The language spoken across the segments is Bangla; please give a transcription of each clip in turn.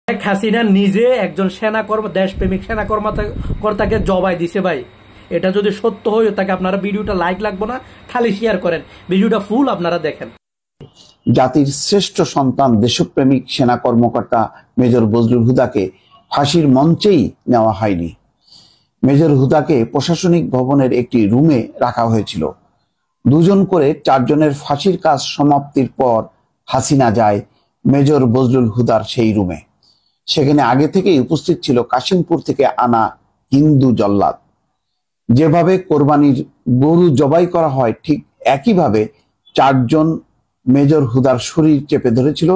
শেখ হাসিনা নিজে একজন দেশপ্রেমিক সেনা কর্মকর্তাকে জবাই দিছে ভাই। এটা যদি সত্য হয়ে থাকে আপনারা ভিডিওটা লাইক লাগবে না, খালি শেয়ার করেন, ভিডিওটা ফুল আপনারা দেখেন। জাতির শ্রেষ্ঠ সন্তান দেশপ্রেমিক সেনা কর্মকর্তা মেজর বজলুল হুদাকে ফাঁসির মঞ্চেই নেওয়া হয়নি। মেজর হুদাকে প্রশাসনিক ভবনের একটি রুমে রাখা হয়েছিল। দুজন করে 4 জনের ফাঁসির কাজ সমাপ্তির পর হাসিনা যায় মেজর বজলুল হুদার সেই রুমে। সেখানে আগে থেকেই উপস্থিত ছিল কাশিমপুর থেকে আনা হিন্দু জল্লাদ। যেভাবে কোরবানির গরু জবাই করা হয় ঠিক একইভাবে 4 জন মেজর হুদার শরীর চেপে ধরেছিল,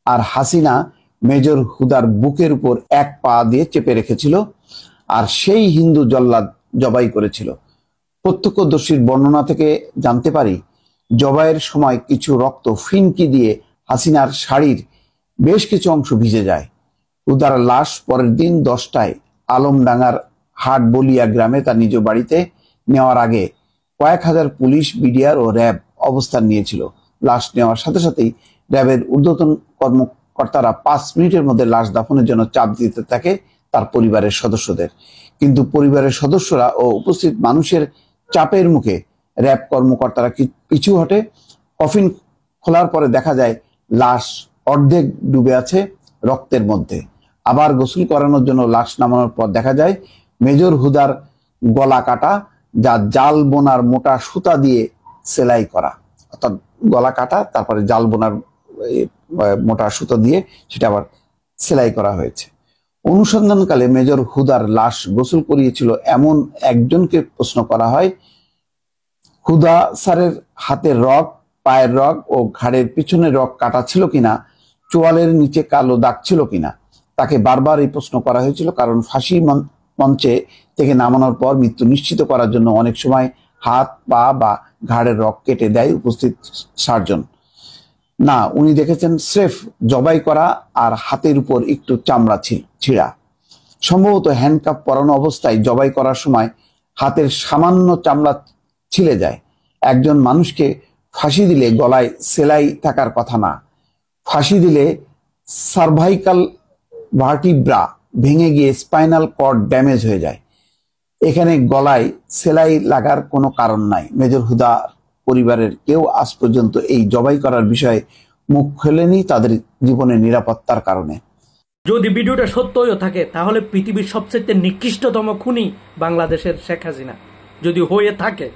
আর হাসিনা মেজর হুদার বুকের উপর এক পা দিয়ে চেপে রেখেছিল, আর সেই হিন্দু জল্লাদ জবাই করেছিল। প্রত্যক্ষদর্শীর বর্ণনা থেকে জানতে পারি, জবাইয়ের সময় কিছু রক্ত ফিনকি দিয়ে হাসিনার শাড়ির বেশ কিছু অংশ ভিজে যায়। হুদার লাশ পরের দিন 10টায় আলমডাঙ্গার হাটবলিয়া গ্রামে তার নিজ বাড়িতে নেওয়ার আগে কয়েক হাজার পুলিশ, বিডিআর ও র্যাব অবস্থান নিয়েছিল। লাশ নেওয়ার সাথে সাথেই র্যাবের ঊর্ধ্বতন কর্মকর্তারা 5 মিনিটের মধ্যে লাশ দাফনের জন্য চাপ দিতে থাকে তার পরিবারের সদস্যদের। কিন্তু পরিবারের সদস্যরা ও উপস্থিত মানুষের চাপের মুখে র্যাব কর্মকর্তারা পিছু হটে। কফিন খোলার পরে দেখা যায় লাশ অর্ধেক ডুবে আছে রক্তের মধ্যে। আবার গোসল করানোর জন্য লাশ নামানোর পর দেখা যায় মেজর হুদার গলা কাটা, যা জাল বোনার মোটা সুতা দিয়ে সেলাই করা। অর্থাৎ গলা কাটা, তারপরে জাল বোনার মোটা সুতা দিয়ে সেটা আবার সেলাই করা হয়েছে। অনুসন্ধানকালে মেজর হুদার লাশ গোসল করিয়েছিল এমন একজনকে প্রশ্ন করা হয়, হুদা স্যারের হাতের রগ, পায়ের রগ ও ঘাড়ের পিছনের রগ কাটা ছিল কিনা, চোয়ালের নিচে কালো দাগ ছিল কিনা। তাকে বারবার এই প্রশ্ন করা হয়েছিল, কারণ ফাঁসি মঞ্চে থেকে নামানোর পর মৃত্যু নিশ্চিত করার জন্য অনেক সময় হাত, পা বা ঘাড়ের রগ কেটে দেয় উপস্থিত সার্জন। না, উনি দেখেছেন স্রেফ জবাই করা আর হাতের উপর একটু চামড়া ছিঁড়া। সম্ভবত হ্যান্ডকাপ পরানো অবস্থায় জবাই করার সময় হাতের সামান্য চামড়া ছিলে যায়। একজন মানুষকে ফাঁসি দিলে গলায় সেলাই থাকার কথা না। ফাঁসি দিলে সার্ভাইকাল ভার্টিব্রা ভেঙে গিয়ে স্পাইনাল কর্ড ড্যামেজ হয়ে যায়। এখানে গলায় সেলাই লাগার কোনো কারণ নাই। মেজর হুদার পরিবারের কেউ আজ পর্যন্ত এই জবাই করার বিষয়ে মুখ খোলেনি তাদের জীবনের নিরাপত্তার কারণে। যদি ভিডিওটা সত্য হয়ে থাকে তাহলে পৃথিবীর সবচেয়ে নিকৃষ্টতম খুনি বাংলাদেশের শেখ হাসিনা যদি হয়ে থাকে।